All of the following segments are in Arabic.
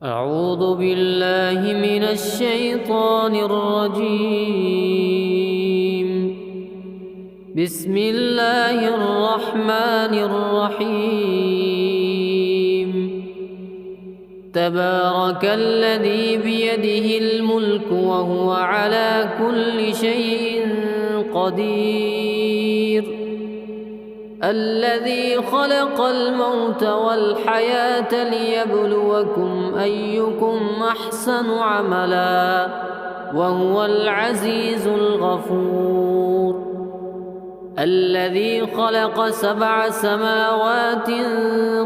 أعوذ بالله من الشيطان الرجيم. بسم الله الرحمن الرحيم. تبارك الذي بيده الملك وهو على كل شيء قدير. الذي خلق الموت والحياة ليبلوكم أيكم أحسن عملا وهو العزيز الغفور. الذي خلق 7 سماوات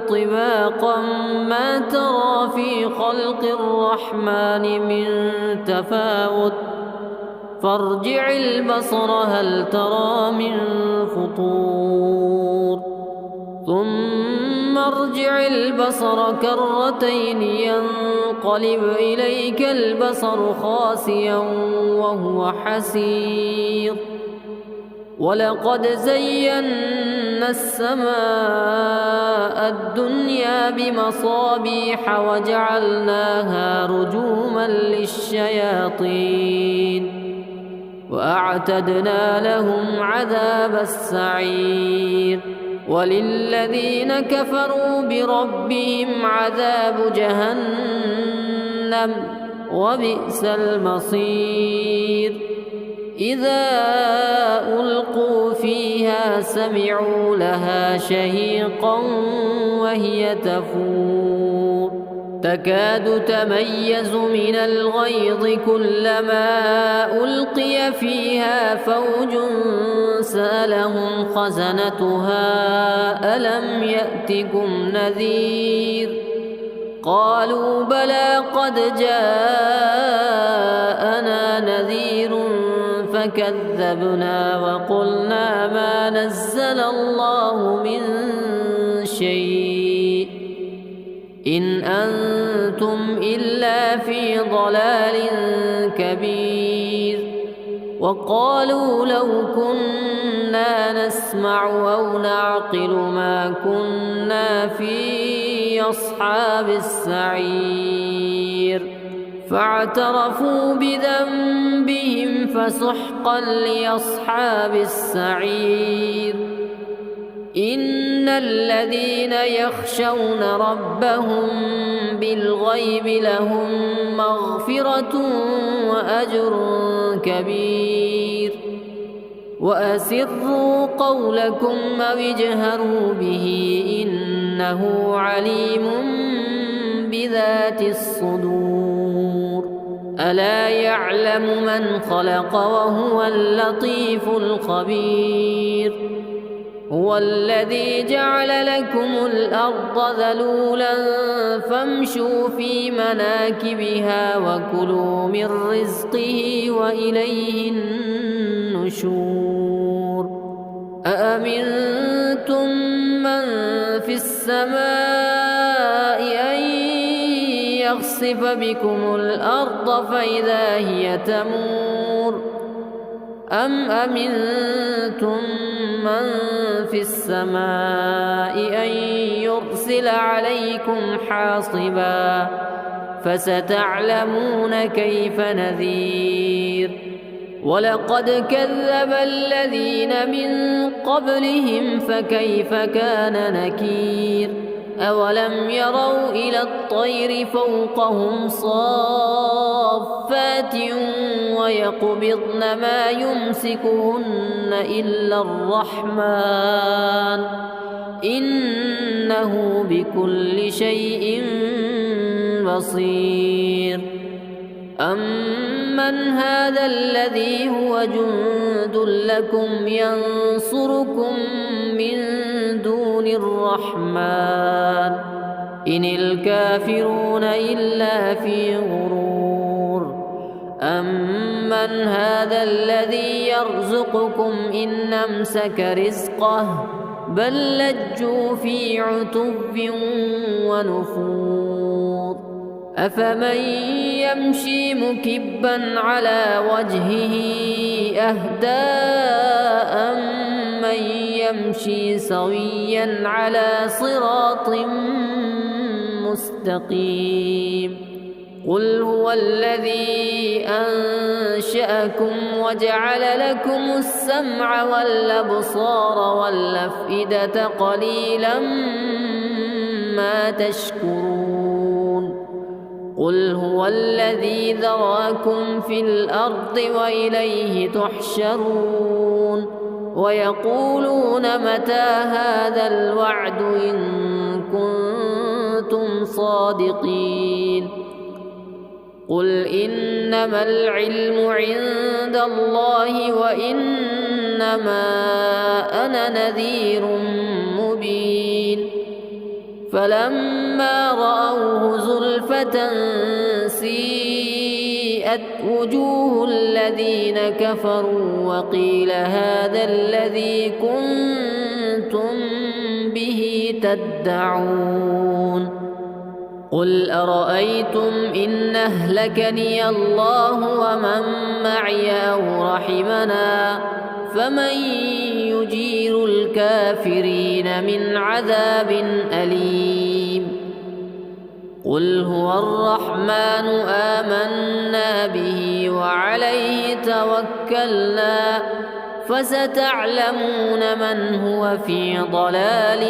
طباقا ما ترى في خلق الرحمن من تفاوت فارجع البصر هل ترى من فطور ثم ارجع البصر كرتين ينقلب إليك البصر خاسئا وهو حسير. ولقد زينا السماء الدنيا بمصابيح وجعلناها رجوما للشياطين وأعتدنا لهم عذاب السعير. وللذين كفروا بربهم عذاب جهنم وبئس المصير. إذا ألقوا فيها سمعوا لها شهيقا وهي تفور تكاد تميز من الغيظ كلما ألقي فيها فوج سألهم خزنتها ألم يأتكم نذير قالوا بلى قد جاءنا نذير فكذبنا وقلنا ما نزل الله من شيء إن أنتم إلا في ضلال كبير. وقالوا لو كنا نسمع أو نعقل ما كنا في أصحاب السعير فاعترفوا بذنبهم فسحقا لأصحاب السعير. إن الذين يخشون ربهم بالغيب لهم مغفرة وأجر كبير. وأسروا قولكم أو اجهروا به إنه عليم بذات الصدور. ألا يعلم من خلق وهو اللطيف الخبير. هو الذي جعل لكم الأرض ذلولا فامشوا في مناكبها وكلوا من رزقه وإليه النشور. أأمنتم من في السماء أن يخسف بكم الأرض فإذا هي تمور أم أمنتم من في السماء أن يرسل عليكم حاصبا فستعلمون كيف نذير. ولقد كذب الذين من قبلهم فكيف كان نكير. أولم يروا إلى الطير فوقهم صافات ويقبضن ما يمسكهن إلا الرحمن إنه بكل شيء بصير. أمن هذا الذي هو جند لكم ينصركم من دون الرحمن إن الكافرون إلا في غرور. أمن هذا الذي يرزقكم إن أمسك رزقه بل لجوا في عتب ونفور. أفمن يمشي مكبا على وجهه أهدى أمن يمشي سويا على صراط مستقيم. قل هو الذي أنشأكم وجعل لكم السمع والأبصار والأفئدة قليلا ما تشكرون. قل هو الذي ذرأكم في الأرض وإليه تحشرون. ويقولون متى هذا الوعد إن كنتم صادقين. قل إنما العلم عند الله وإنما أنا نذير مبين. فلما رأوه زلفة سيئت وجوه الذين كفروا وقيل هذا الذي كنتم به تدعون. قل أرأيتم إن أهلكني الله ومن معي أو رحمنا فمن يجير الكافرين من عذاب أليم. قل هو الرحمن آمنا به وعليه توكلنا فستعلمون من هو في ضلال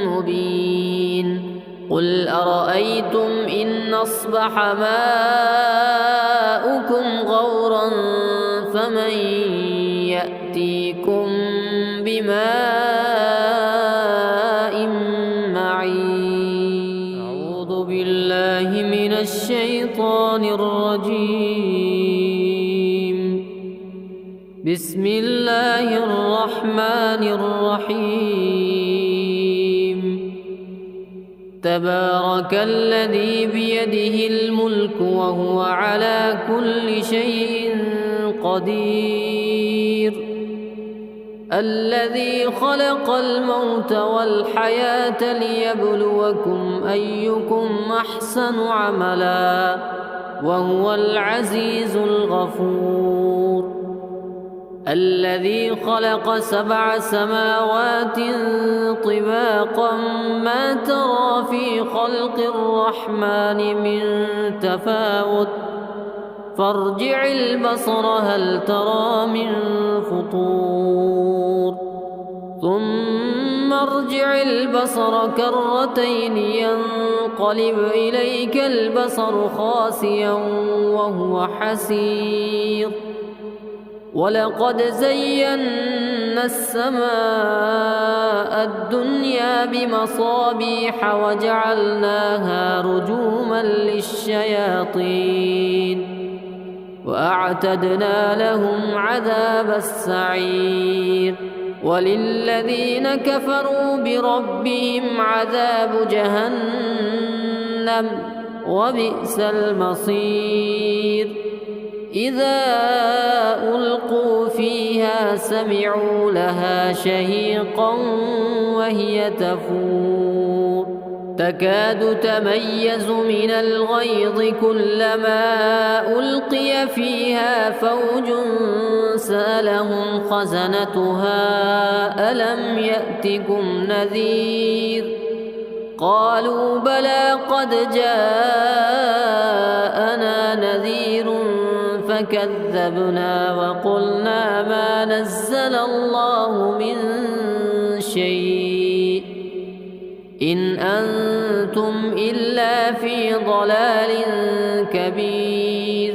مبين. قل أرأيتم إن أصبح ماؤكم غورا فمن يأتيكم بماء معين. أعوذ بالله من الشيطان الرجيم. بسم الله الرحمن الرحيم. تبارك الذي بيده الملك وهو على كل شيء قدير. الذي خلق الموت والحياة ليبلوكم أيكم أحسن عملا وهو العزيز الغفور. الذي خلق 7 سماوات طباقا ما ترى في خلق الرحمن من تفاوت فارجع البصر هل ترى من فطور ثم ارجع البصر كرتين ينقلب إليك البصر خاسئا وهو حسير. ولقد زينا السماء الدنيا بمصابيح وجعلناها رجوما للشياطين وأعتدنا لهم عذاب السعير. وللذين كفروا بربهم عذاب جهنم وبئس المصير. إذا ألقوا فيها سمعوا لها شهيقا وهي تفور تكاد تميز من الغيظ كلما ألقي فيها فوج سألهم خزنتها ألم يأتكم نذير قالوا بلى قد جاءنا نذير فكذبنا وقلنا ما نزل الله من شيء إن أنتم إلا في ضلال كبير.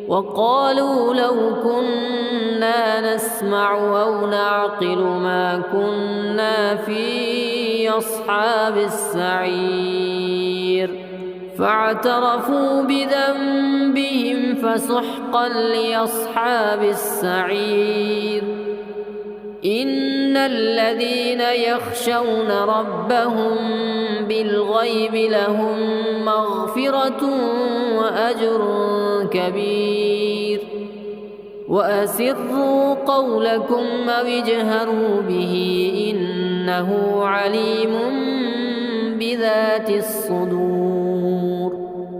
وقالوا لو كنا نسمع أو نعقل ما كنا في أصحاب السعير فاعترفوا بذنبهم فسحقا لأصحاب السعير. إن الذين يخشون ربهم بالغيب لهم مغفرة وأجر كبير. وأسروا قولكم أو اجهروا به إنه عليم بذات الصدور.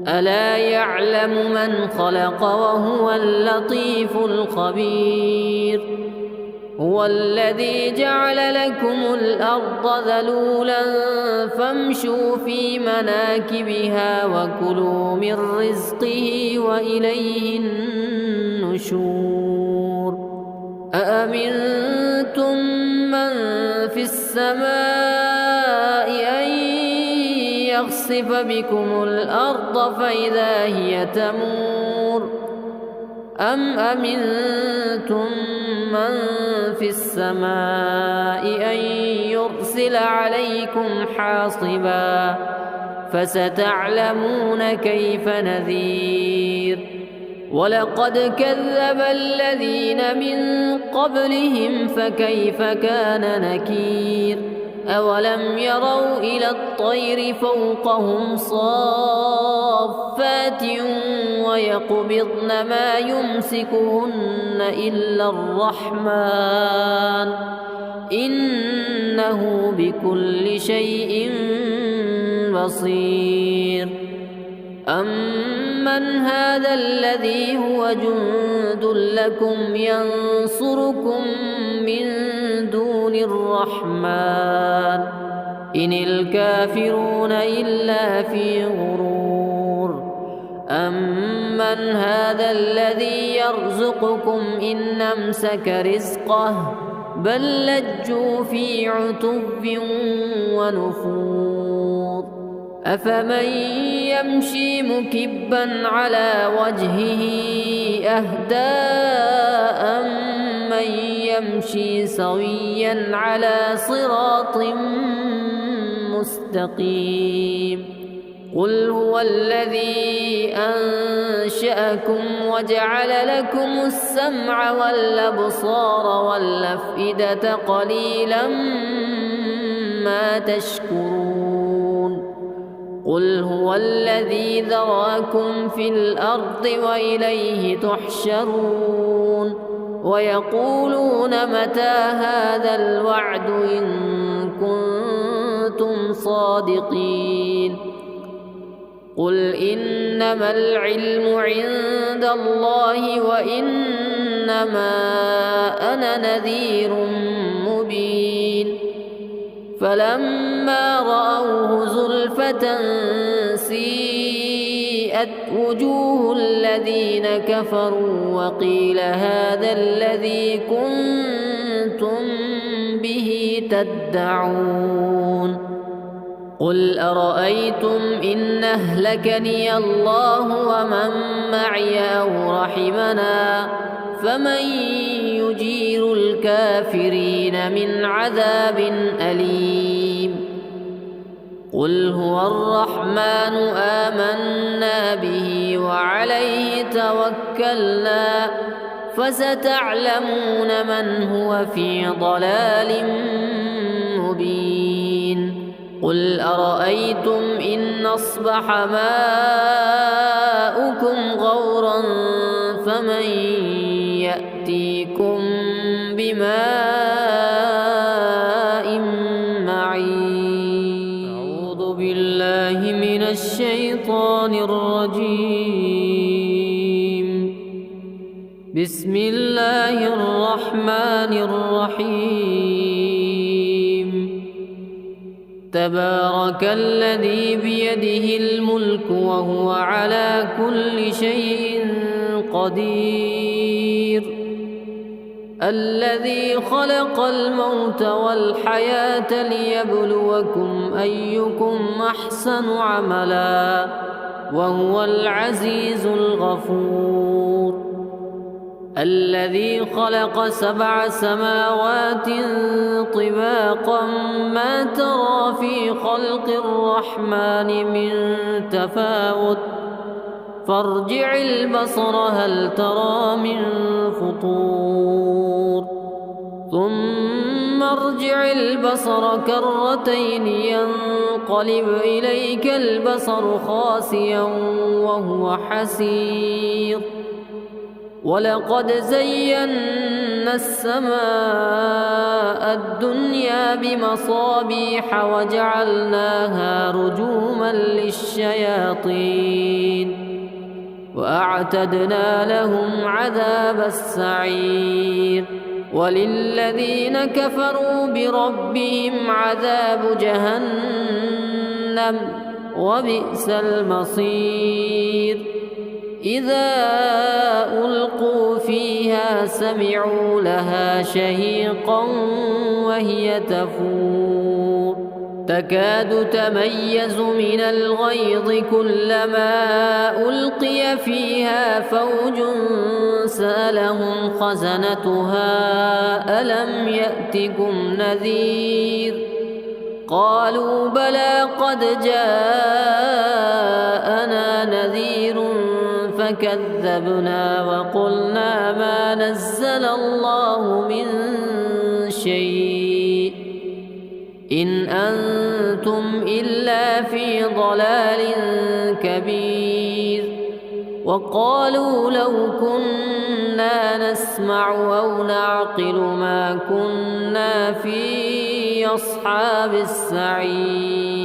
ألا يعلم من خلق وهو اللطيف الخبير. هو الذي جعل لكم الأرض ذلولا فامشوا في مناكبها وكلوا من رزقه وإليه النشور أأمنتم من في السماء أن يخسف بكم الأرض فإذا هي تمور أم أمنتم من في السماء أن يرسل عليكم حاصبا فستعلمون كيف نذير ولقد كذب الذين من قبلهم فكيف كان نكير أولم يروا إلى الطير فوقهم صافات ويقبضن ما يمسكهن إلا الرحمن إنه بكل شيء بصير أمن هذا الذي هو جند لكم ينصركم من دون الرحمن إن الكافرون إلا في غرور أمن هذا الذي يرزقكم إن أمسك رزقه بل لجوا في عتب ونفور أفمن يمشي مكبا على وجهه أهدى أمن يمشي سويا على صراط مستقيم قل هو الذي أنشأكم وجعل لكم السمع والأبصار والأفئدة قليلا ما تشكرون قل هو الذي ذراكم في الأرض وإليه تحشرون ويقولون متى هذا الوعد إن كنتم صادقين قل إنما العلم عند الله وإنما أنا نذير مبين فلما رأوه زلفة سيئت وجوه الذين كفروا وقيل هذا الذي كنتم به تدعون قل أرأيتم إن أهلكني الله ومن معي أو رحمنا فمن يجير الكافرين من عذاب أليم قل هو الرحمن آمنا به وعليه توكلنا فستعلمون من هو في ضلال مبين قل أرأيتم إن أصبح ماؤكم غورا فمن يأتيكم بماء معين أعوذ بالله من الشيطان الرجيم بسم الله الرحمن الرحيم تبارك الذي بيده الملك وهو على كل شيء قدير الذي خلق الموت والحياة ليبلوكم أيكم أحسن عملا وهو العزيز الغفور الذي خلق 7 سماوات طباقا ما ترى في خلق الرحمن من تفاوت فارجع البصر هل ترى من فطور ثم ارجع البصر كرتين ينقلب إليك البصر خاسئا وهو حسير ولقد زينا السماء الدنيا بمصابيح وجعلناها رجوما للشياطين وأعتدنا لهم عذاب السعير وللذين كفروا بربهم عذاب جهنم وبئس المصير إذا ألقوا فيها سمعوا لها شهيقا وهي تفور تكاد تميز من الغيظ كلما ألقي فيها فوج سألهم خزنتها ألم يأتكم نذير قالوا بلى قد جاءنا نذير فكذبنا وقلنا ما نزل الله من شيء إن أنتم إلا في ضلال كبير وقالوا لو كنا نسمع أو نعقل ما كنا في أصحاب السعير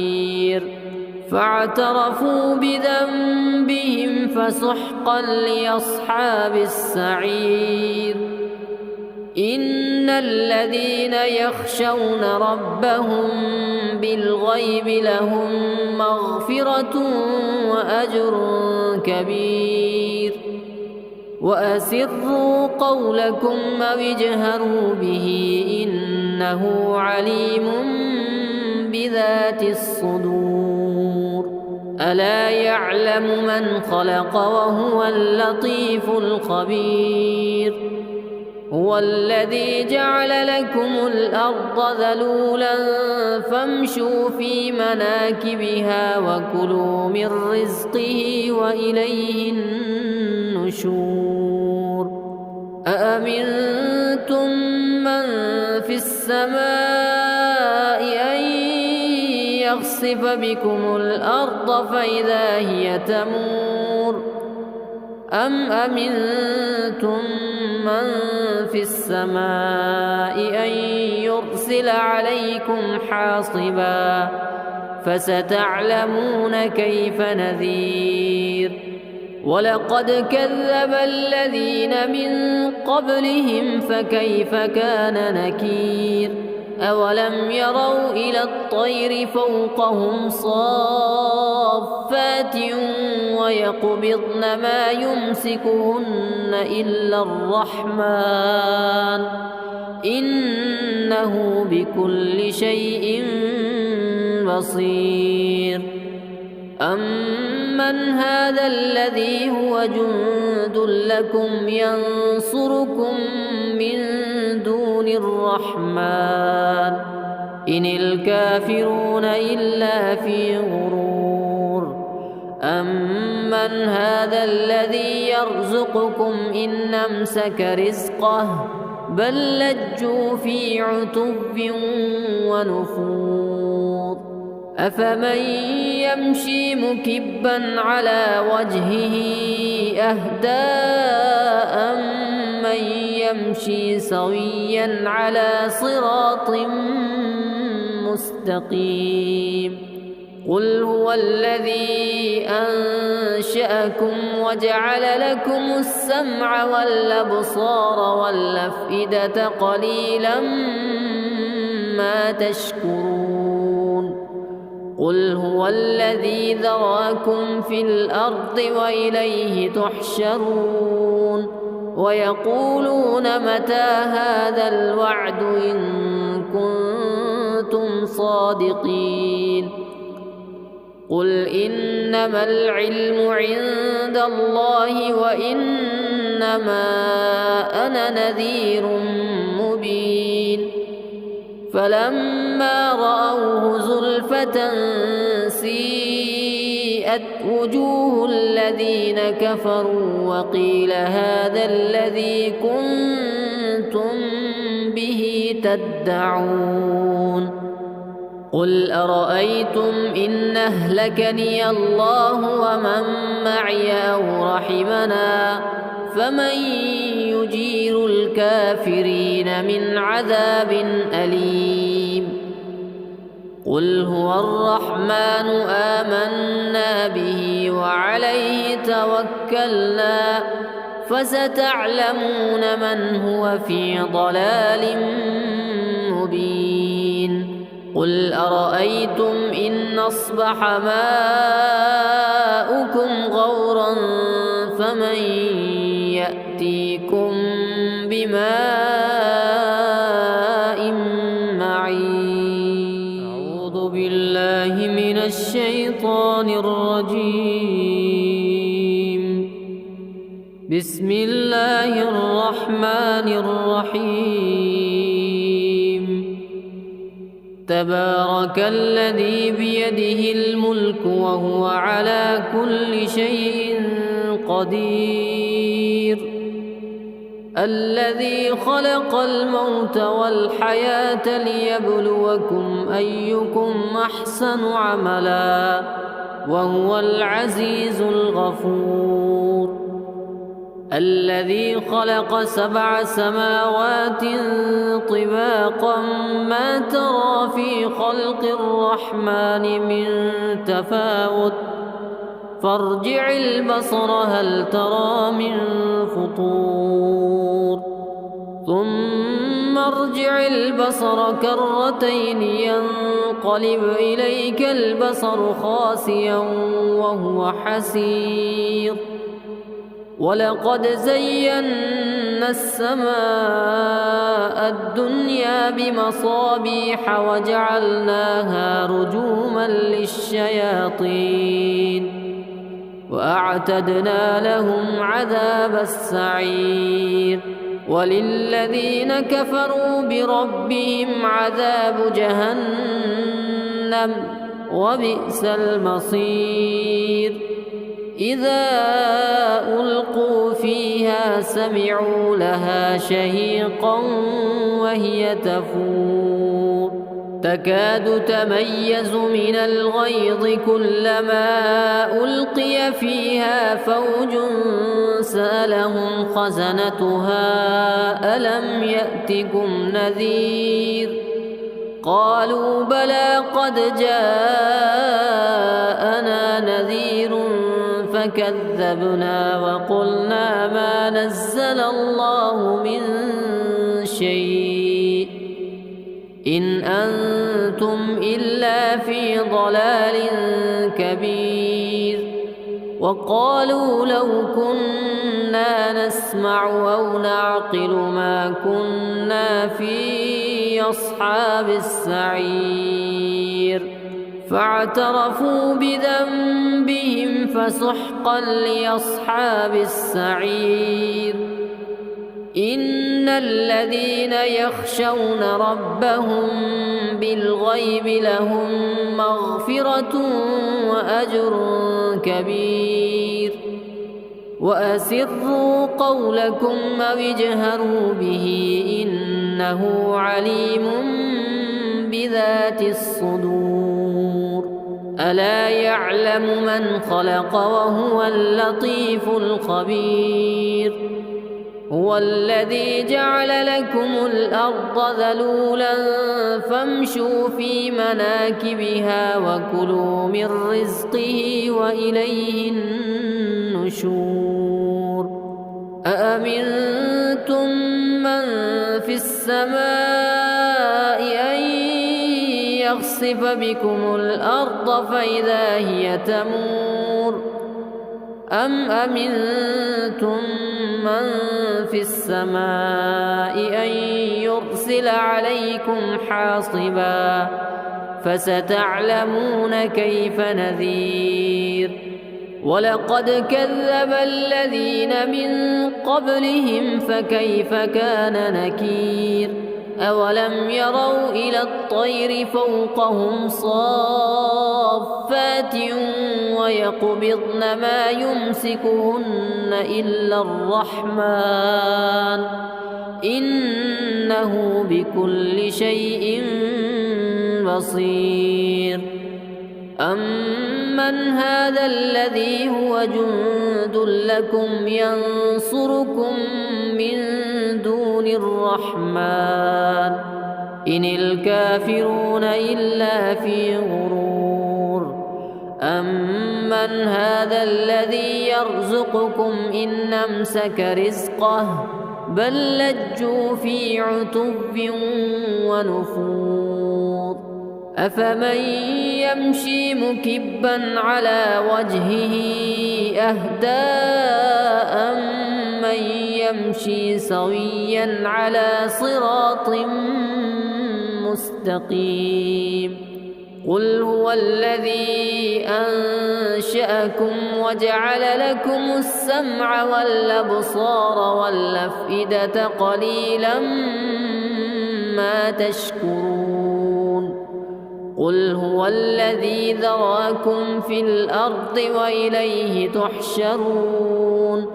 فاعترفوا بذنبهم فسحقا لأصحاب السعير إن الذين يخشون ربهم بالغيب لهم مغفرة وأجر كبير وأسروا قولكم أو اجهروا به إنه عليم بذات الصدور ألا يعلم من خلق وهو اللطيف الخبير هو الذي جعل لكم الأرض ذلولا فامشوا في مناكبها وكلوا من رزقه وإليه النشور أأمنتم من في السماء أن يخسف بكم الأرض فإذا هي تمور أم أمنتم من في السماء أن يرسل عليكم حاصبا فستعلمون كيف نذير ولقد كذب الذين من قبلهم فكيف كان نكير أولم يروا إلى الطير فوقهم صافات ويقبضن ما يمسكهن إلا الرحمن إنه بكل شيء بصير أمن هذا الذي هو جند لكم ينصركم من دون الرحمن إن الكافرون إلا في غرور أمن هذا الذي يرزقكم إن أمسك رزقه بل لجوا في عتب ونفور أفمن يمشي مكبا على وجهه أهدى أمن يمشي سويا على صراط مستقيم قل هو الذي أنشأكم وجعل لكم السمع والأبصار والأفئدة قليلا ما تشكرون قل هو الذي ذراكم في الأرض وإليه تحشرون ويقولون متى هذا الوعد إن كنتم صادقين قل إنما العلم عند الله وإنما أنا نذير مبين فلما رأوه زلفة سيئت وجوه الذين كفروا وقيل هذا الذي كنتم به تدعون قل أرأيتم إن أهلكني الله ومن معي أو رحمنا فمن يجير الكافرين من عذاب أليم قل هو الرحمن آمنا به وعليه توكلنا فستعلمون من هو في ضلال مبين قل أرأيتم إن أصبح ماؤكم غورا فمن يأتيكم بماء معين أعوذ بالله من الشيطان الرجيم بسم الله الرحمن الرحيم تبارك الذي بيده الملك وهو على كل شيء قدير الذي خلق الموت والحياة ليبلوكم أيكم أحسن عملا وهو العزيز الغفور الذي خلق 7 سماوات طباقا ما ترى في خلق الرحمن من تفاوت فارجع البصر هل ترى من فطور ثم ارجع البصر كرتين ينقلب إليك البصر خاسئا وهو حسير ولقد زينا السماء الدنيا بمصابيح وجعلناها رجوما للشياطين وأعتدنا لهم عذاب السعير وللذين كفروا بربهم عذاب جهنم وبئس المصير إذا ألقوا فيها سمعوا لها شهيقا وهي تفور تكاد تميز من الغيظ كلما ألقي فيها فوج سألهم خزنتها ألم يأتكم نذير قالوا بلى قد جاءنا نذير فكذبنا وقلنا ما نزل الله من شيء إن أنتم إلا في ضلال كبير وقالوا لو كنا نسمع أو نعقل ما كنا في أصحاب السعير فاعترفوا بذنبهم فسحقا لأصحاب السعير إن الذين يخشون ربهم بالغيب لهم مغفرة وأجر كبير وأسروا قولكم أو اجهروا به إنه عليم بذات الصدور ألا يعلم من خلق وهو اللطيف الخبير هو الذي جعل لكم الأرض ذلولا فامشوا في مناكبها وكلوا من رزقه وإليه النشور أأمنتم من في السماء أن يخسف بكم الأرض فإذا هي تمور أم أمنتم من في السماء أن يرسل عليكم حاصبا فستعلمون كيف نذير ولقد كذب الذين من قبلهم فكيف كان نكير أولم يروا إلى الطير فوقهم صافات ويقبضن ما يمسكهن إلا الرحمن إنه بكل شيء بصير أمن هذا الذي هو جند لكم ينصركم من دون الرحمن إن الكافرون إلا في غرور أمن هذا الذي يرزقكم إن أمسك رزقه بل لجوا في عتو ونفور أفمن يمشي مكبا على وجهه أهدى أمن يمشي سويا على صراط مستقيم قل هو الذي أنشأكم وجعل لكم السمع والأبصار والأفئدة قليلا ما تشكرون قل هو الذي ذراكم في الأرض وإليه تحشرون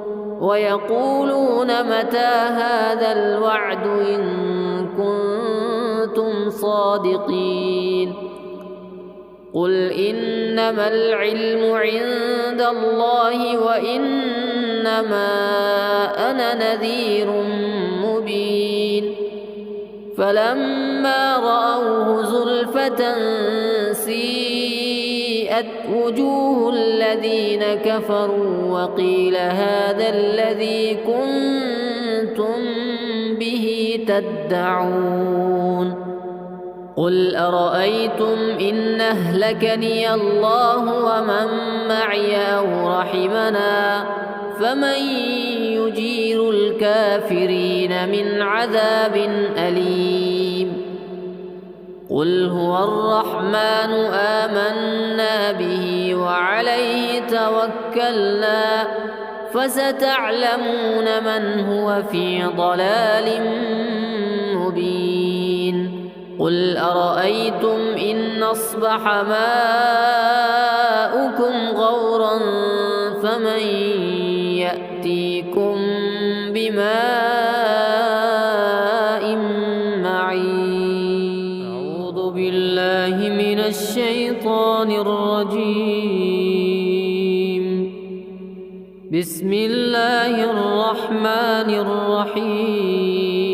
ويقولون متى هذا الوعد إن كنتم صادقين قل إنما العلم عند الله وإنما أنا نذير مبين فلما رأوه زلفة سيئت وجوه الذين كفروا وقيل هذا الذي كنتم به تدعون قل أرأيتم إن أهلكني الله ومن معي أو رحمنا فمن يجير الكافرين من عذاب أليم قل هو الرحمن آمنا به وعليه توكلنا فستعلمون من هو في ضلال مبين قل أرأيتم إن أصبح ماؤكم غورا فمن يأتيكم بماء معين أعوذ بالله من الشيطان الرجيم بسم الله الرحمن الرحيم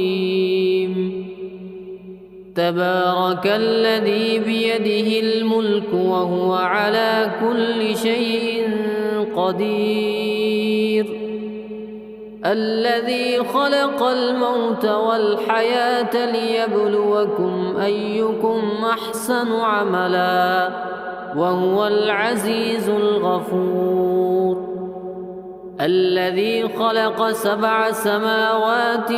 تبارك الذي بيده الملك وهو على كل شيء قدير الذي خلق الموت والحياة ليبلوكم أيكم أحسن عملا وهو العزيز الغفور الذي خلق 7 سماوات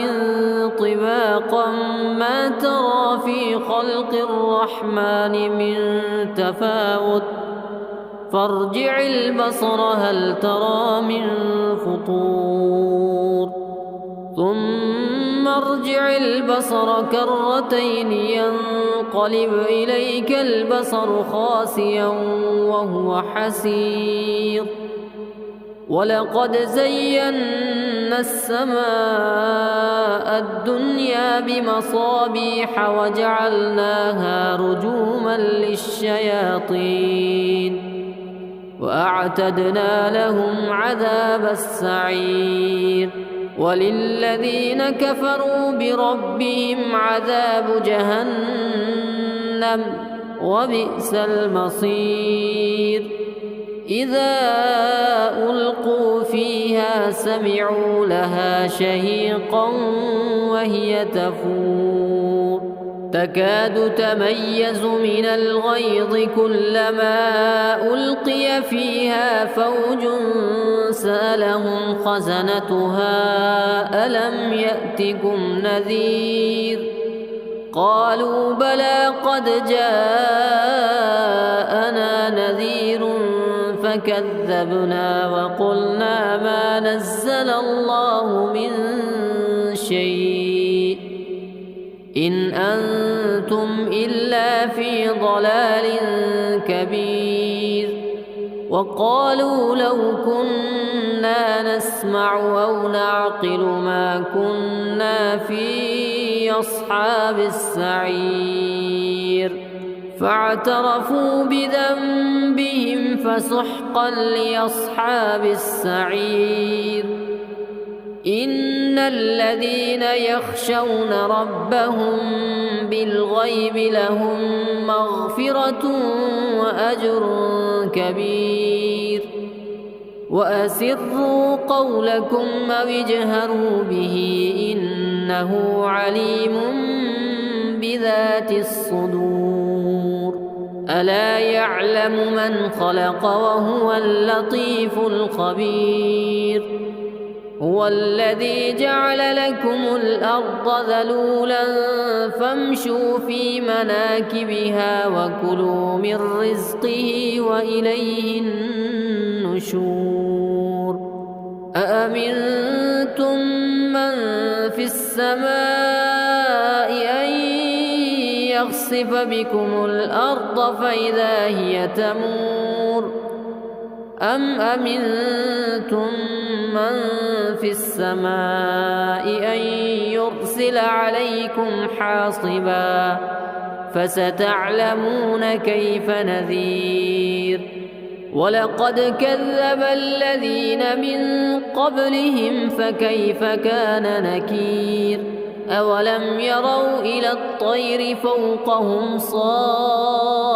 طباقا ما ترى في خلق الرحمن من تفاوت فارجع البصر هل ترى من فطور ثم ارجع البصر كرتين ينقلب إليك البصر خاسئا وهو حسير ولقد زينا السماء الدنيا بمصابيح وجعلناها رجوما للشياطين وأعتدنا لهم عذاب السعير وللذين كفروا بربهم عذاب جهنم وبئس المصير إذا ألقوا فيها سمعوا لها شهيقا وهي تفور تكاد تميز من الغيظ كلما ألقي فيها فوج سألهم خزنتها ألم يأتكم نذير قالوا بلى قد جاءنا نذير فكذبنا وقلنا ما نزل الله من شيء إن أنتم إلا في ضلال كبير وقالوا لو كنا نسمع أو نعقل ما كنا في أصحاب السعير فاعترفوا بذنبهم فسحقا لأصحاب السعير إن الذين يخشون ربهم بالغيب لهم مغفرة وأجر كبير وأسروا قولكم أو اجهروا به إنه عليم بذات الصدور ألا يعلم من خلق وهو اللطيف الخبير هو الذي جعل لكم الأرض ذلولا فامشوا في مناكبها وكلوا من رزقه وإليه النشور أأمنتم من في السماء أن يخسف بكم الأرض فإذا هي تمور أم أمنتم من في السماء أن يرسل عليكم حاصبا فستعلمون كيف نذير ولقد كذب الذين من قبلهم فكيف كان نكير أولم يروا إلى الطير فوقهم صافات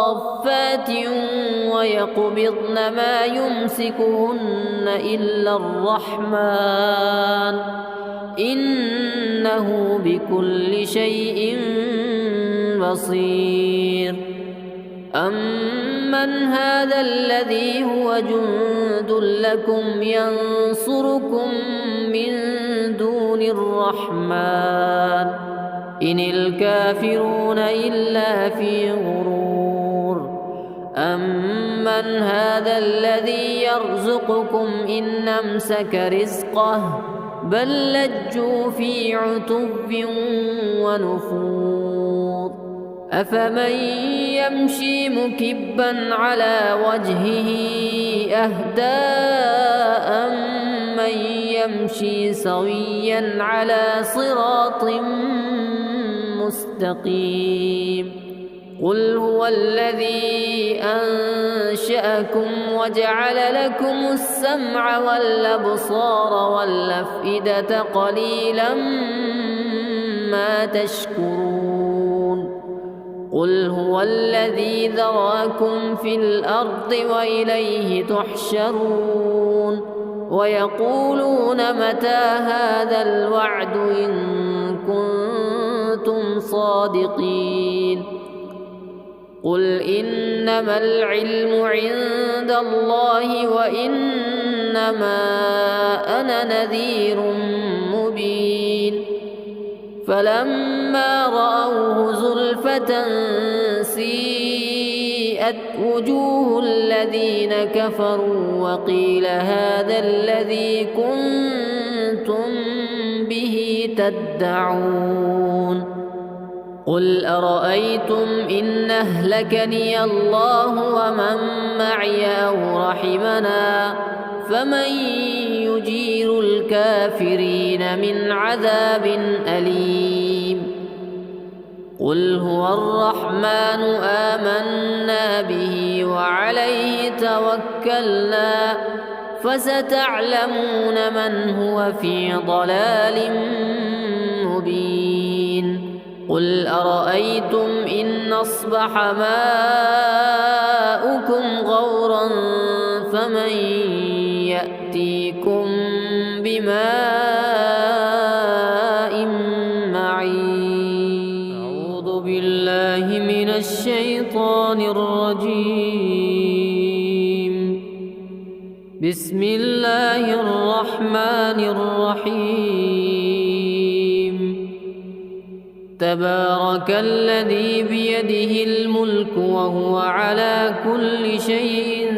ويقبضن ما يمسكهن إلا الرحمن إنه بكل شيء بصير أمن هذا الذي هو جند لكم ينصركم من دون الرحمن إن الكافرون إلا في غرور أمن هذا الذي يرزقكم إن أمسك رزقه بل لجوا في عتب ونفور أفمن يمشي مكبا على وجهه أهدى من يمشي سويا على صراط مستقيم قل هو الذي أنشأكم وجعل لكم السمع والأبصار والأفئدة قليلا ما تشكرون قل هو الذي ذراكم في الأرض وإليه تحشرون ويقولون متى هذا الوعد إن كنتم صادقين قل إنما العلم عند الله وإنما أنا نذير مبين فلما رأوه زلفة سيئت وجوه الذين كفروا وقيل هذا الذي كنتم به تدعون قل أرأيتم إن أهلكني الله ومن معي أو رحمنا فمن يجير الكافرين من عذاب أليم قل هو الرحمن آمنا به وعليه توكلنا فستعلمون من هو في ضلال مبين قل أرأيتم إن أصبح ماؤكم غورا فمن يأتيكم بماء معين أعوذ بالله من الشيطان الرجيم بسم الله الرحمن الرحيم تبارك الذي بيده الملك وهو على كل شيء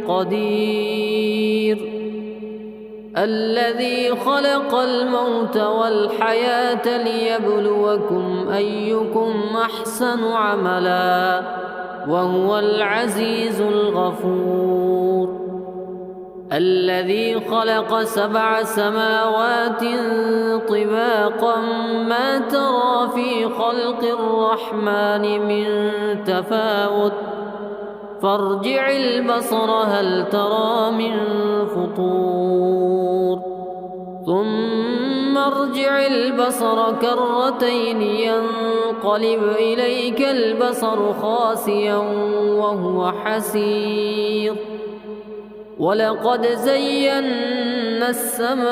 قدير الذي خلق الموت والحياة ليبلوكم أيكم أحسن عملا وهو العزيز الغفور الذي خلق 7 سماوات طباقا ما ترى في خلق الرحمن من تفاوت فارجع البصر هل ترى من فطور ثم ترجع البصر كرتين ينقلب إليك البصر خاسئا وهو حسير ولقد زينا السماء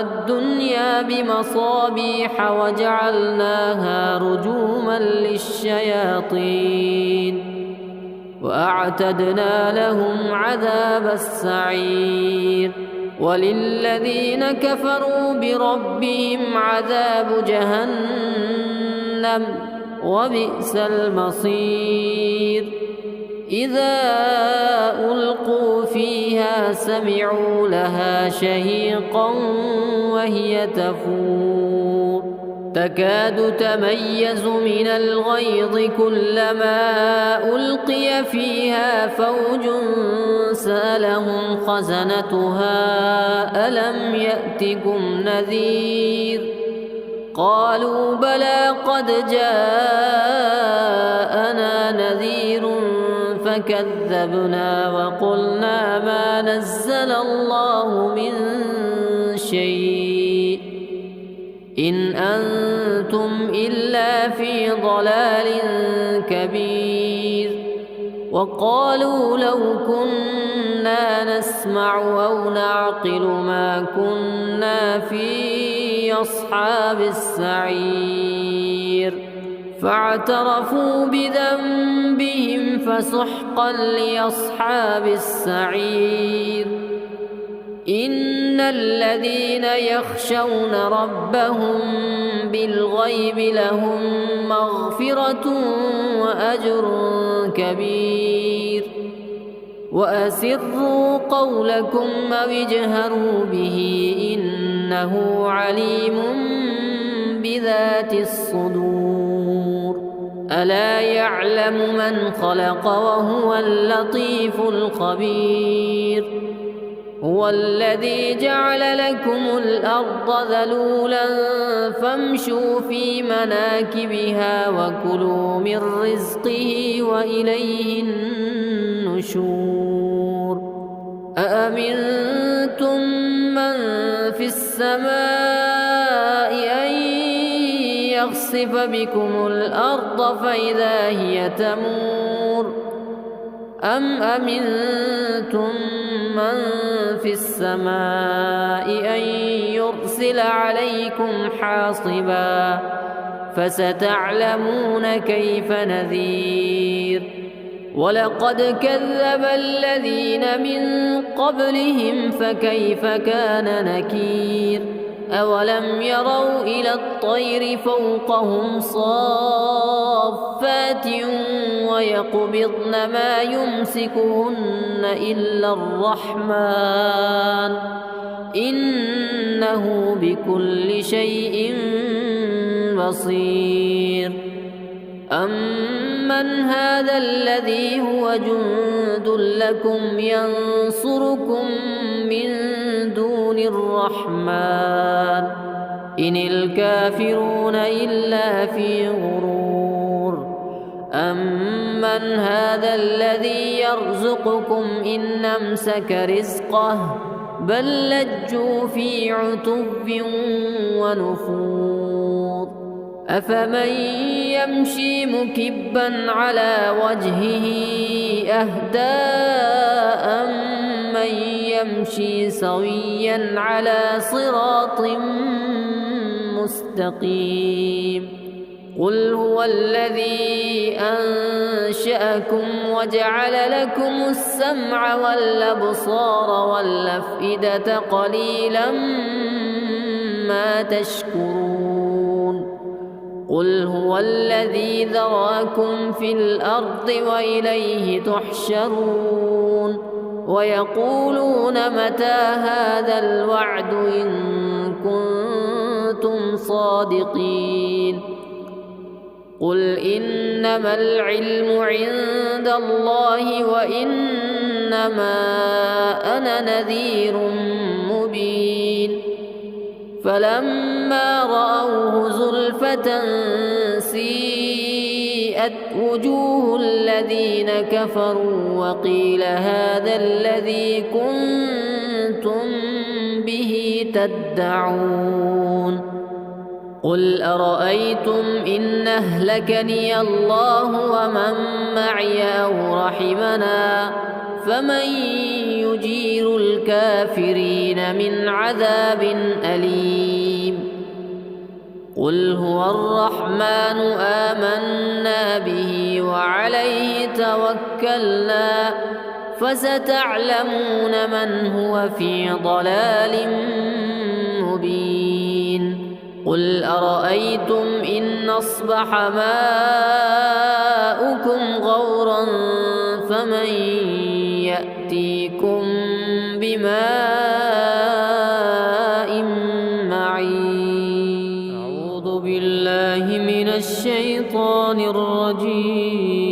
الدنيا بمصابيح وجعلناها رجوما للشياطين وأعتدنا لهم عذاب السعير وللذين كفروا بربهم عذاب جهنم وبئس المصير إذا ألقوا فيها سمعوا لها شهيقا وهي تفور تكاد تميز من الغيظ كلما ألقي فيها فوج سألهم خزنتها ألم يأتكم نذير قالوا بلى قد جاءنا نذير فكذبنا وقلنا ما نزل الله من شيء إن أنتم إلا في ضلال كبير وقالوا لو كنا نسمع أو نعقل ما كنا في أصحاب السعير فاعترفوا بذنبهم فسحقا لأصحاب السعير إن الذين يخشون ربهم بالغيب لهم مغفرة وأجر كبير وأسروا قولكم أو اجهروا به إنه عليم بذات الصدور ألا يعلم من خلق وهو اللطيف الخبير هو الذي جعل لكم الأرض ذلولا فامشوا في مناكبها وكلوا من رزقه وإليه النشور أأمنتم من في السماء أن يخسف بكم الأرض فإذا هي تمور أم أمنتم من في السماء أن يرسل عليكم حاصبا فستعلمون كيف نذير ولقد كذب الذين من قبلهم فكيف كان نكير أولم يروا إلى الطير فوقهم صافات ويقبضن ما يمسكهن إلا الرحمن إنه بكل شيء بصير أمن هذا الذي هو جند لكم ينصركم من دون الرحمن إن الكافرون إلا في غرور أمن هذا الذي يرزقكم إن أمسك رزقه بل لجوا في عتب ونفور أفمن يمشي مكبا على وجهه أهدى أمن يمشي سويا على صراط مستقيم قل هو الذي أنشأكم وجعل لكم السمع والأبصار والأفئدة قليلا ما تشكرون قل هو الذي ذراكم في الأرض وإليه تحشرون ويقولون متى هذا الوعد إن كنتم صادقين قل إنما العلم عند الله وإنما أنا نذير مبين فلما رأوه زلفة سيئت وجوه الذين كفروا وقيل هذا الذي كنتم به تدعون قل أرأيتم إن أهلكني الله ومن معي أو رحمنا فمن يجير الكافرين من عذاب أليم قل هو الرحمن آمنا به وعليه توكلنا فستعلمون من هو في ضلال مبين قل أرأيتم إن أصبح ماؤكم غورا فمن يأتيكم بماء معين أعوذ بالله من الشيطان الرجيم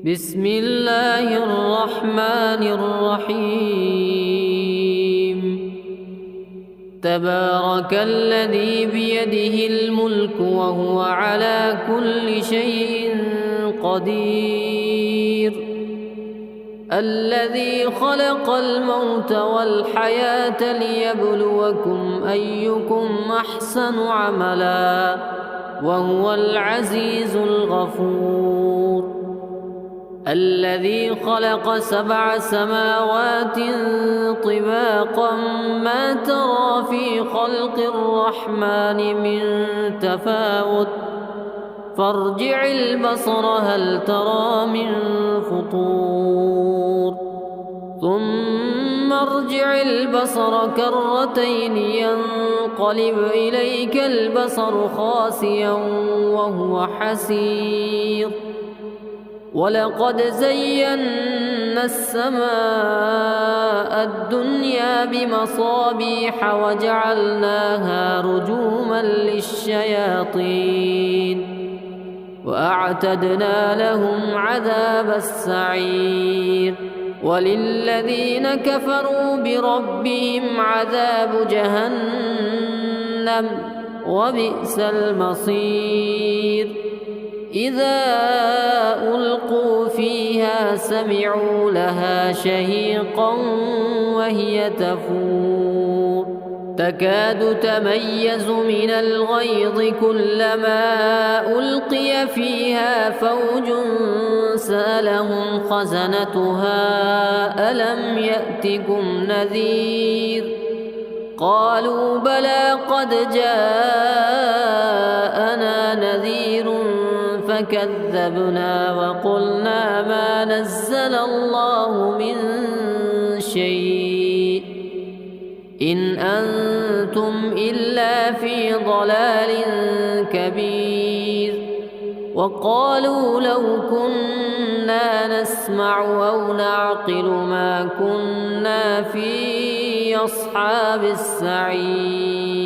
بسم الله الرحمن الرحيم تبارك الذي بيده الملك وهو على كل شيء قدير الذي خلق الموت والحياة ليبلوكم أيكم أحسن عملا وهو العزيز الغفور الذي خلق 7 سماوات طباقا ما ترى في خلق الرحمن من تفاوت فارجع البصر هل ترى من فطور ثم ارجع البصر كرتين ينقلب إليك البصر خاسئا وهو حسير ولقد زينا السماء الدنيا بمصابيح وجعلناها رجوما للشياطين وأعتدنا لهم عذاب السعير وللذين كفروا بربهم عذاب جهنم وبئس المصير إذا ألقوا فيها سمعوا لها شهيقا وهي تفور تكاد تميز من الغيظ كلما ألقي فيها فوج سألهم خزنتها ألم يأتكم نذير قالوا بلى قد جاءنا نذير فكذبنا وقلنا ما نزل الله من شيء إن أنتم إلا في ضلال كبير وقالوا لو كنا نسمع أو نعقل ما كنا في أصحاب السعير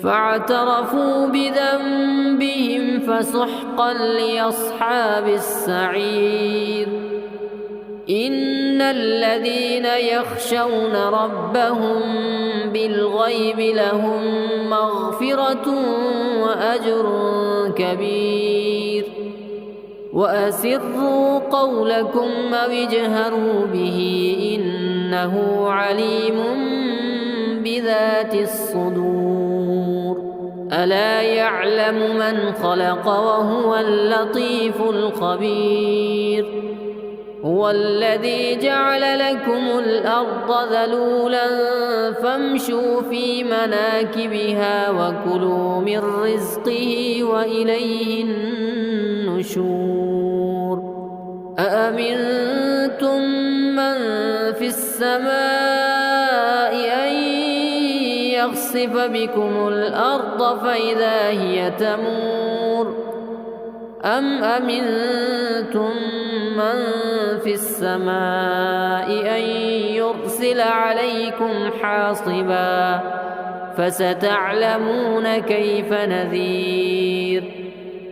فاعترفوا بذنبهم فسحقا لأصحاب السعير إن الذين يخشون ربهم بالغيب لهم مغفرة وأجر كبير وأسروا قولكم أو اجهروا به إنه عليم بذات الصدور ألا يعلم من خلق وهو اللطيف الخبير هو الذي جعل لكم الأرض ذلولا فامشوا في مناكبها وكلوا من رزقه وإليه النشور أأمنتم من في السماء أن يخسف بكم الأرض فإذا هي تمور أم أمنتم من في السماء أن يرسل عليكم حاصبا فستعلمون كيف نذير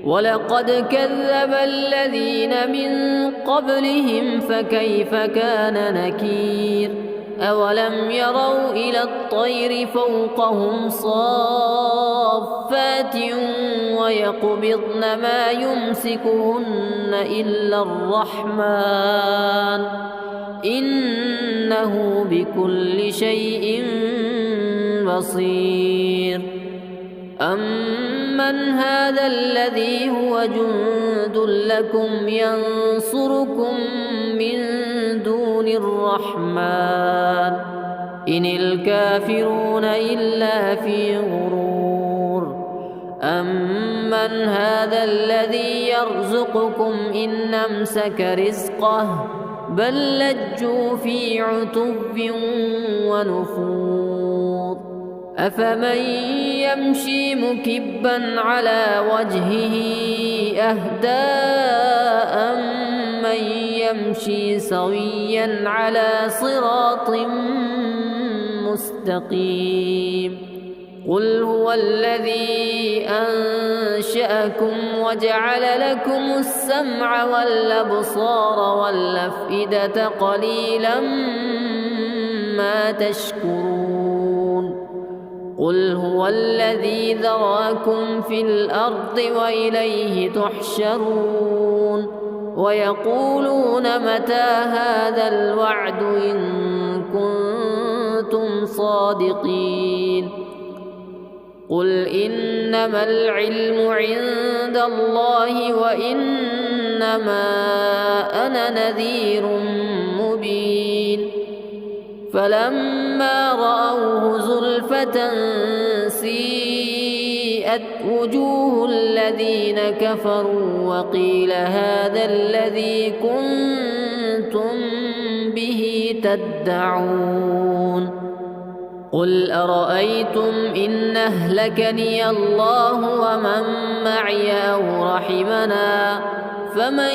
ولقد كذب الذين من قبلهم فكيف كان نكير أولم يروا إلى الطير فوقهم صافات ويقبضن ما يمسكهن إلا الرحمن إن إنه بكل شيء بصير. أمن هذا الذي هو جند لكم ينصركم من دون الرحمن إن الكافرون إلا في غرور. أمن هذا الذي يرزقكم إن أمسك رزقه بل لجوا في عتب ونفور. أفمن يمشي مكبا على وجهه أهدى أمن يمشي سويا على صراط مستقيم. قل هو الذي أنشأكم وجعل لكم السمع والأبصار والأفئدة قليلا ما تشكرون. قل هو الذي ذرأكم في الأرض وإليه تحشرون. ويقولون متى هذا الوعد إن كنتم صادقين. قل إنما العلم عند الله وإنما أنا نذير مبين. فلما رأوه زلفة سيئت وجوه الذين كفروا وقيل هذا الذي كنتم به تدعون. قل أرأيتم إن أهلكني الله ومن معي أو رحمنا فمن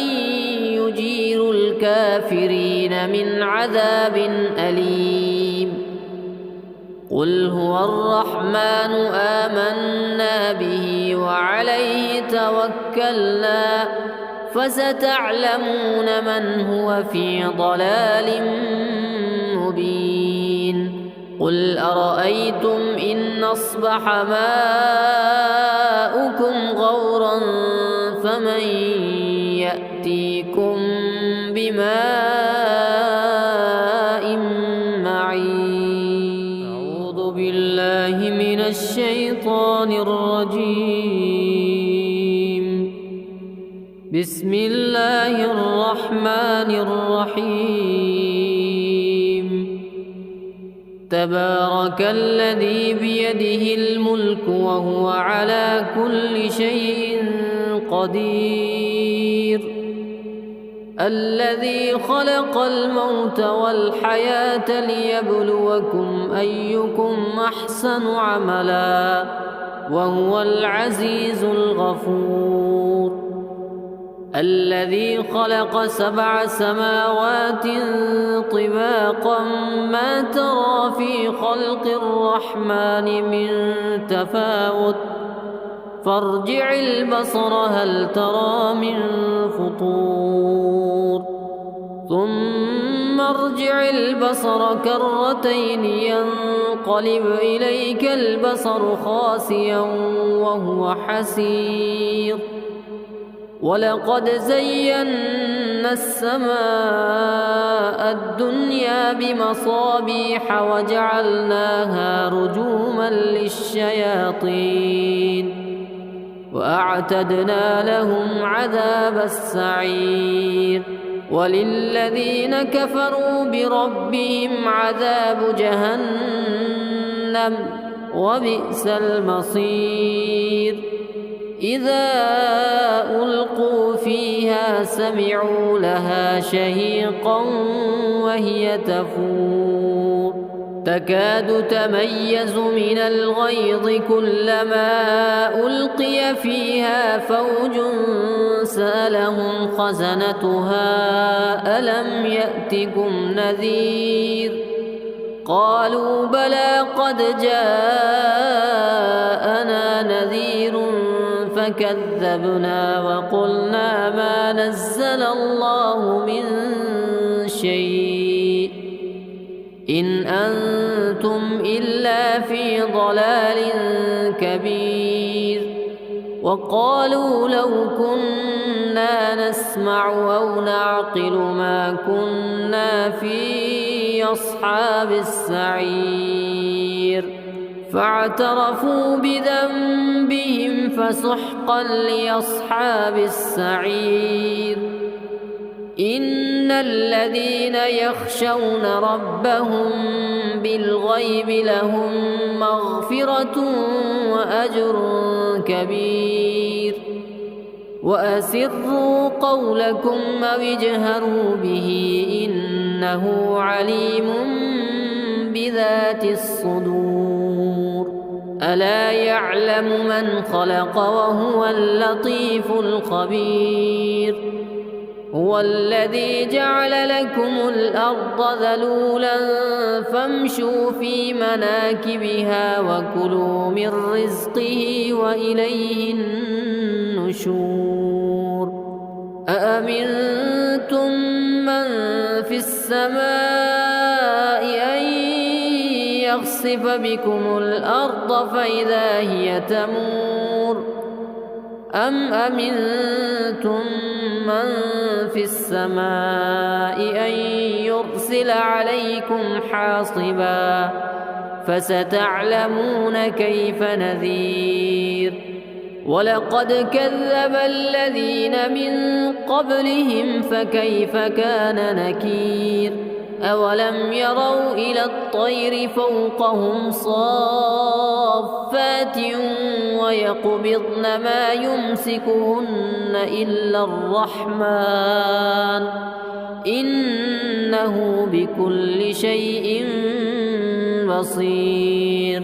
يجير الكافرين من عذاب أليم. قل هو الرحمن آمنا به وعليه توكلنا فستعلمون من هو في ضلال مبين. قل أرأيتم إن أصبح ماؤكم غورا فمن يأتيكم بماء معين. أعوذ بالله من الشيطان الرجيم. بسم الله الرحمن الرحيم. تبارك الذي بيده الملك وهو على كل شيء قدير. الذي خلق الموت والحياة ليبلوكم أيكم أحسن عملا وهو العزيز الغفور. الذي خلق 7 سماوات طباقا ما ترى في خلق الرحمن من تفاوت فارجع البصر هل ترى من فطور ثم ارجع البصر كرتين ينقلب إليك البصر خاسئا وهو حسير. ولقد زينا السماء الدنيا بمصابيح وجعلناها رجوما للشياطين وأعتدنا لهم عذاب السعير. وللذين كفروا بربهم عذاب جهنم وبئس المصير. إذا ألقوا فيها سمعوا لها شهيقا وهي تفور تكاد تميز من الغيظ كلما ألقي فيها فوج سألهم خزنتها ألم يأتكم نذير قالوا بلى قد جاءنا نذير فكذبنا وقلنا ما نزل الله من شيء إن أنتم إلا في ضلال كبير. وقالوا لو كنا نسمع أو نعقل ما كنا في أصحاب السعير فاعترفوا بذنبهم فسحقا لأصحاب السعير إن الذين يخشون ربهم بالغيب لهم مغفرة وأجر كبير وأسروا قولكم أو اجهروا به إنه عليم بذات الصدور ألا يعلم من خلق وهو اللطيف الخبير هو الذي جعل لكم الأرض ذلولا فامشوا في مناكبها وكلوا من رزقه وإليه النشور أأمنتم من في السماء أن يخسف بكم الأرض فإذا هي تمور أم أمنتم من في السماء أن يرسل عليكم حاصبا فستعلمون كيف نذير ولقد كذب الذين من قبلهم فكيف كان نكير أولم يروا إلى الطير فوقهم صافات ويقبضن ما يمسكهن إلا الرحمن إنه بكل شيء بصير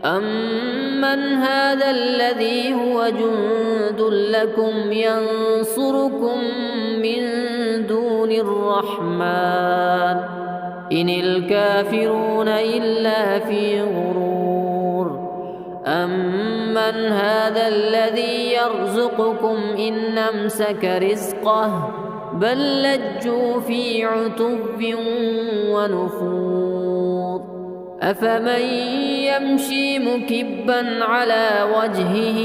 أمن هذا الذي هو جند لكم ينصركم من دون الرحمن إن الكافرون إلا في غرور أمن هذا الذي يرزقكم إن أمسك رزقه بل لجوا في عتب ونفور أفمن يمشي مكبا على وجهه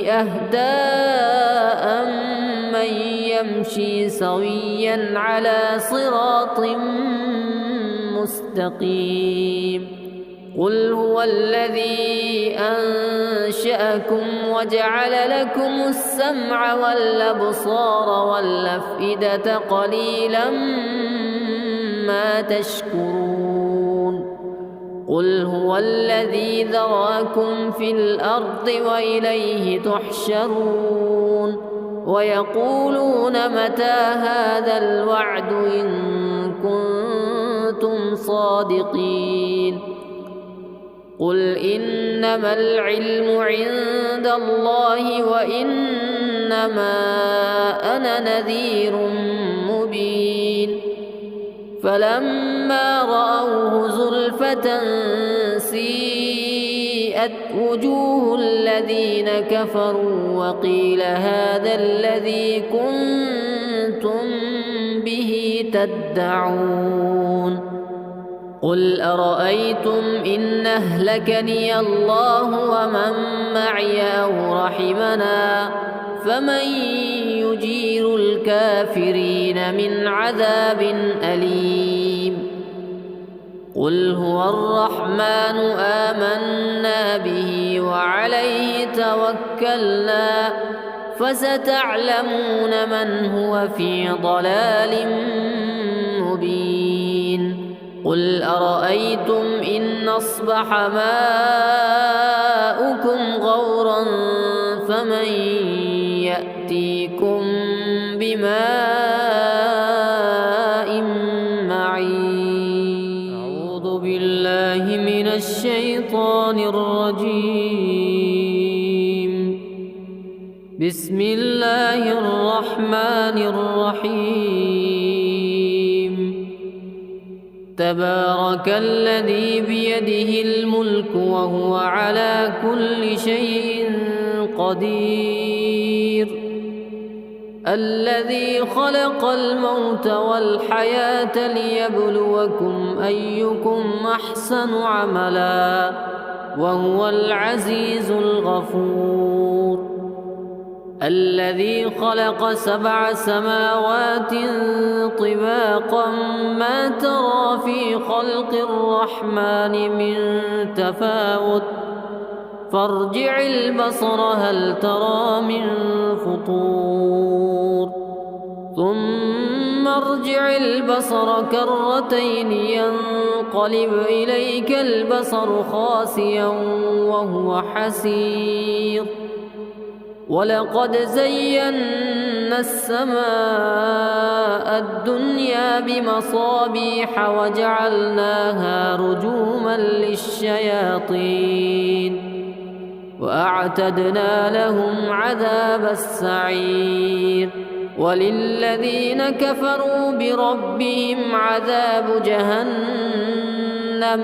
أهدى أمن يمشي سويا على صراط مستقيم قل هو الذي أنشأكم وجعل لكم السمع والأبصار والأفئدة قليلا ما تشكرون قل هو الذي ذرأكم في الأرض وإليه تحشرون ويقولون متى هذا الوعد إن كنتم صادقين قل إنما العلم عند الله وإنما أنا نذير مبين فلما رأوه زلفة سيئت وجوه الذين كفروا وقيل هذا الذي كنتم به تدعون قل أرأيتم إن أهلكني الله ومن معي أو رحمنا فمن يجير الكافرين من عذاب أليم قل هو الرحمن آمنا به وعليه توكلنا فستعلمون من هو في ضلال مبين قل أرأيتم إن أصبح ماؤكم غورا فمن يأتيكم بماء معين أعوذ بالله من الشيطان الرجيم بسم الله الرحمن الرحيم تبارك الذي بيده الملك وهو على كل شيء قدير الذي خلق الموت والحياة ليبلوكم أيكم أحسن عملا وهو العزيز الغفور الذي خلق 7 سماوات طباقا ما ترى في خلق الرحمن من تفاوت فارجع البصر هل ترى من فطور ثم ارجع البصر كرتين ينقلب إليك البصر خاسئا وهو حسير ولقد زينا السماء الدنيا بمصابيح وجعلناها رجوما للشياطين وأعتدنا لهم عذاب السعير وللذين كفروا بربهم عذاب جهنم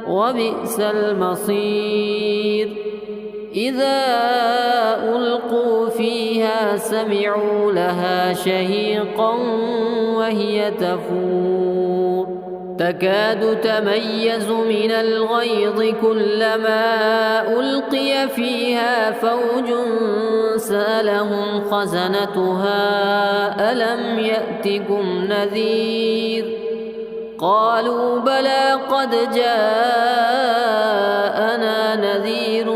وبئس المصير إذا ألقوا فيها سمعوا لها شهيقا وهي تفور تكاد تميز من الغيظ كلما ألقي فيها فوج سألهم خزنتها ألم يأتكم نذير قالوا بلى قد جاءنا نذير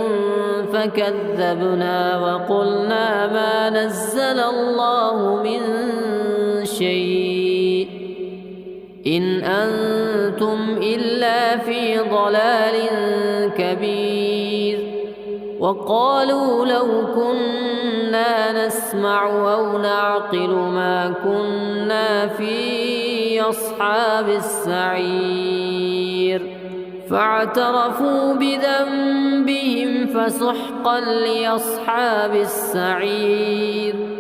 فكذبنا وقلنا ما نزل الله من شيء إن أنتم إلا في ضلال كبير وقالوا لو كنا نسمع أو نعقل ما كنا في أصحاب السعير فاعترفوا بذنبهم فسحقا لأصحاب السعير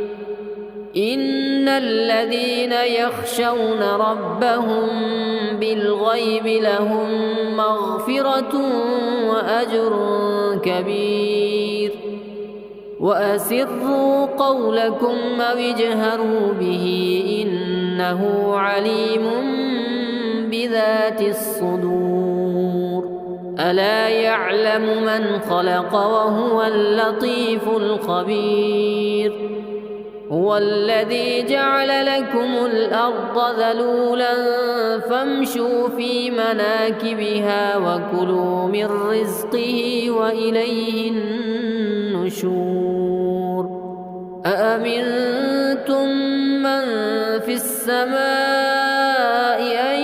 إن الذين يخشون ربهم بالغيب لهم مغفرة وأجر كبير وأسروا قولكم أو اجهروا به إنه عليم بذات الصدور ألا يعلم من خلق وهو اللطيف الخبير هو الذي جعل لكم الأرض ذلولا فامشوا في مناكبها وكلوا من رزقه وإليه النشور أأمنتم من في السماء أن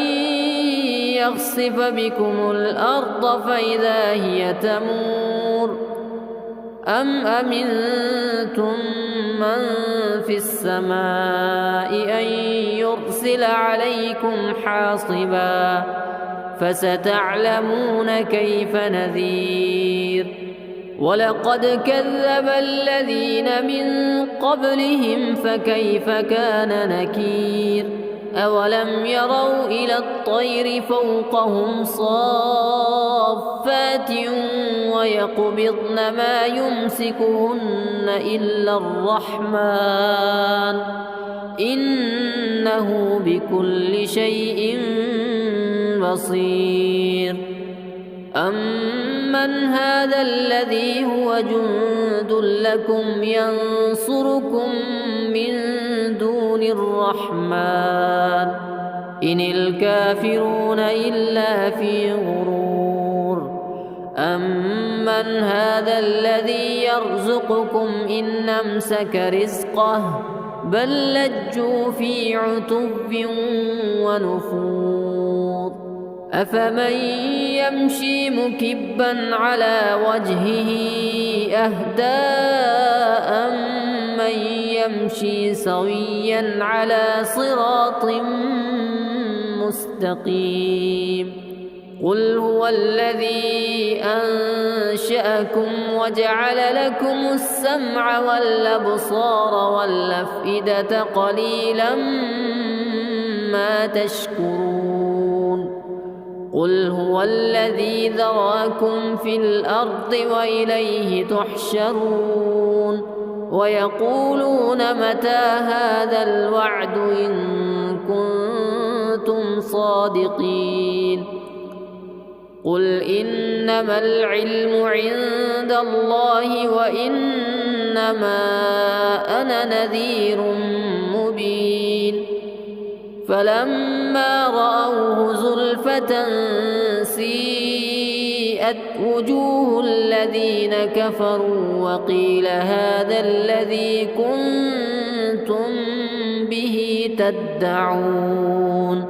يخسف بكم الأرض فإذا هي تمور أم أمنتم من في السماء أن يرسل عليكم حاصبا فستعلمون كيف نذير ولقد كذب الذين من قبلهم فكيف كان نكير أولم يروا إلى الطير فوقهم صافات ويقبضن ما يمسكهن إلا الرحمن إنه بكل شيء بصير أمن هذا الذي هو جند لكم ينصركم من دون الرحمن إن الكافرون إلا في غرور أمن هذا الذي يرزقكم إن أمسك رزقه بل لجوا في عتب ونفور أفمن يمشي مكبا على وجهه أهدى من يمشي سويا على صراط مستقيم قل هو الذي أنشأكم وجعل لكم السمع والأبصار والأفئدة قليلا ما تشكرون قل هو الذي ذراكم في الأرض وإليه تحشرون ويقولون متى هذا الوعد إن كنتم صادقين قل إنما العلم عند الله وإنما أنا نذير مبين فلما رأوه زلفة سيئت وجوه الذين كفروا وقيل هذا الذي كنتم به تدعون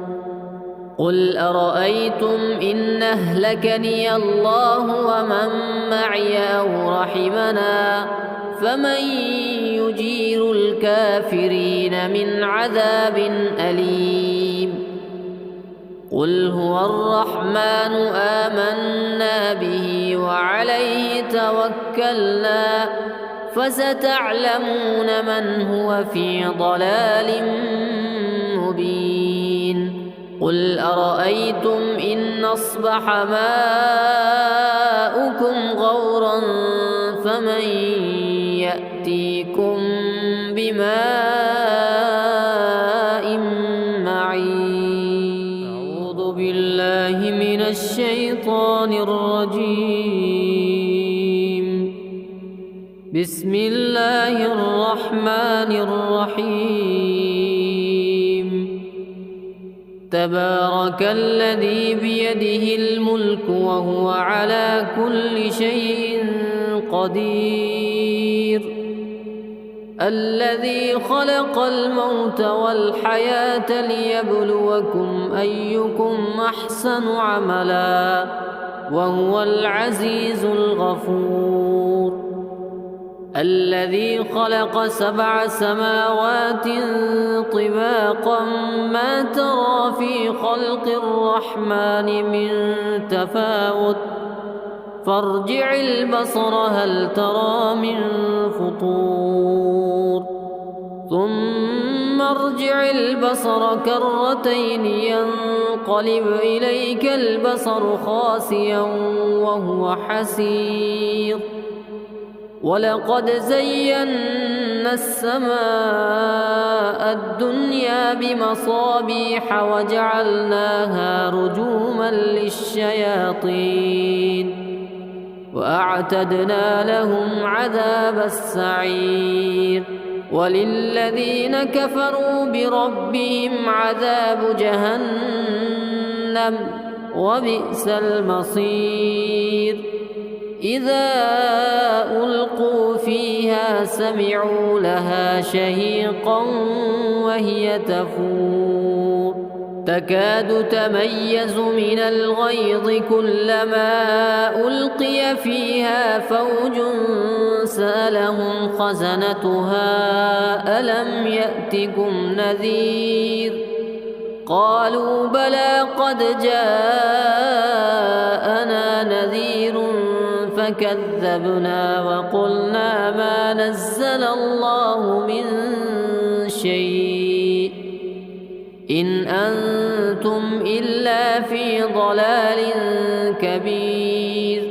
قل أرأيتم إن أهلكني الله ومن معي أو رحمنا فمن يجير الكافرين من عذاب أليم قل هو الرحمن آمنا به وعليه توكلنا فستعلمون من هو في ضلال مبين قل أرأيتم إن أصبح ماؤكم غورا فمن يأتيكم بماء معين أعوذ بالله من الشيطان الرجيم بسم الله الرحمن الرحيم تبارك الذي بيده الملك وهو على كل شيء قدير الذي خلق الموت والحياة ليبلوكم أيكم أحسن عملا وهو العزيز الغفور الذي خلق 7 سماوات طباقا ما ترى في خلق الرحمن من تفاوت فارجع البصر هل ترى من فطور ثم ارجع البصر كرتين ينقلب إليك البصر خاسئا وهو حسير ولقد زينا السماء الدنيا بمصابيح وجعلناها رجوما للشياطين وأعتدنا لهم عذاب السعير وللذين كفروا بربهم عذاب جهنم وبئس المصير إذا ألقوا فيها سمعوا لها شهيقا وهي تفور تكاد تميز من الغيظ كلما ألقي فيها فوج سألهم خزنتها ألم يأتكم نذير قالوا بلى قد جاءنا نذير فكذبنا وقلنا ما نزل الله من شيء إن أنتم إلا في ضلال كبير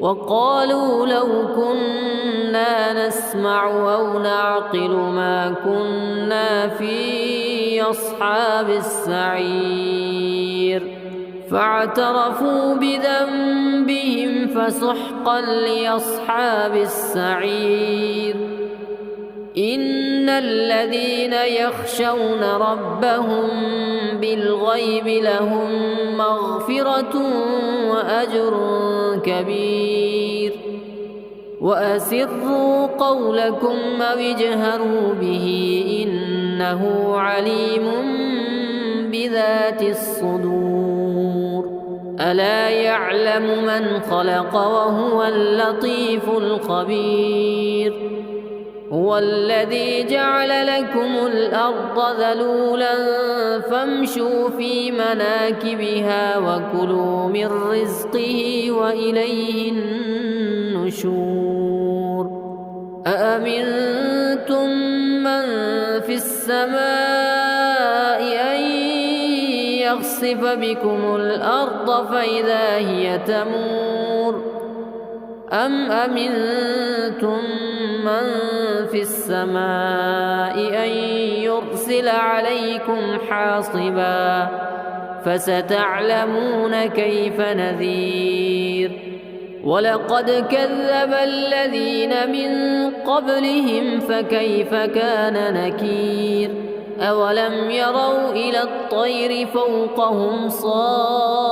وقالوا لو كنا نسمع أو نعقل ما كنا في أصحاب السعير فاعترفوا بذنبهم فسحقا لأصحاب السعير إن الذين يخشون ربهم بالغيب لهم مغفرة وأجر كبير وأسروا قولكم أو اجهروا به إنه عليم بذات الصدور ألا يعلم من خلق وهو اللطيف الخبير هو الذي جعل لكم الأرض ذلولا فامشوا في مناكبها وكلوا من رزقه وإليه النشور أأمنتم من في السماء أن يخسف بكم الأرض فإذا هي تمور أم أمنتم من في السماء أن يرسل عليكم حاصبا فستعلمون كيف نذير ولقد كذب الذين من قبلهم فكيف كان نكير أولم يروا إلى الطير فوقهم صافات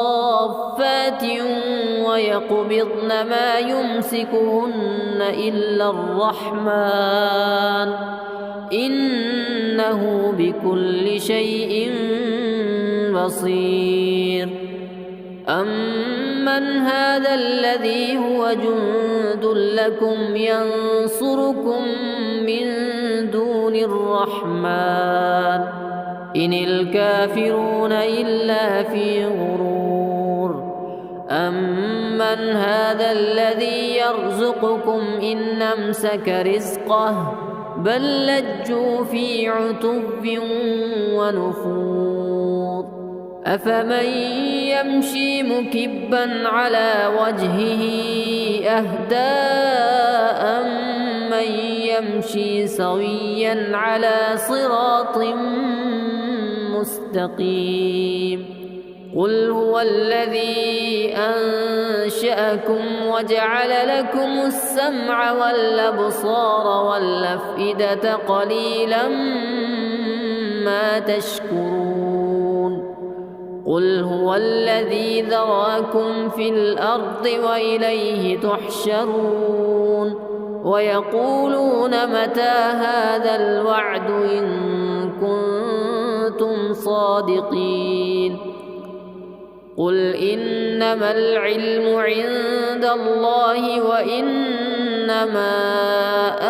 ويقبضن ما يمسكهن إلا الرحمن إنه بكل شيء بصير. أمن هذا الذي هو جند لكم ينصركم من دون الرحمن إن الكافرون إلا في غرور. أمن هذا الذي يرزقكم إن أمسك رزقه بل لجوا في عتو ونفور. أفمن يمشي مكبا على وجهه أهدى أمن يمشي سويا على صراط مستقيم. قل هو الذي أنشأكم وجعل لكم السمع والأبصار والأفئدة قليلا ما تشكرون. قل هو الذي ذراكم في الأرض وإليه تحشرون. ويقولون متى هذا الوعد إن كنتم صادقين. قل إنما العلم عند الله وإنما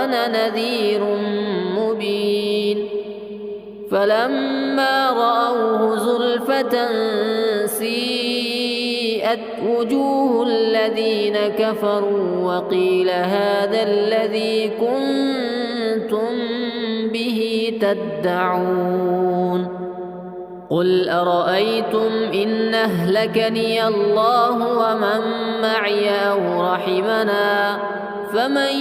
أنا نذير مبين. فلما رأوه زلفة سيئت وجوه الذين كفروا وقيل هذا الذي كنتم به تدعون. قل أرأيتم إن أهلكني الله ومن معي أو رحمنا فمن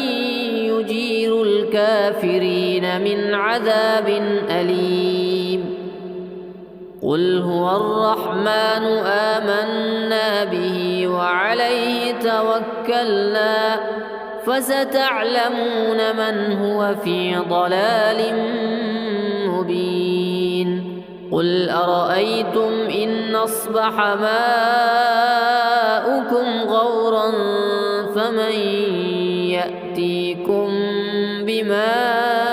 يجير الكافرين من عذاب أليم. قل هو الرحمن آمنا به وعليه توكلنا فستعلمون من هو في ضلال مبين. قل أرأيتم إن أصبح ماؤكم غورا فمن يأتيكم بماء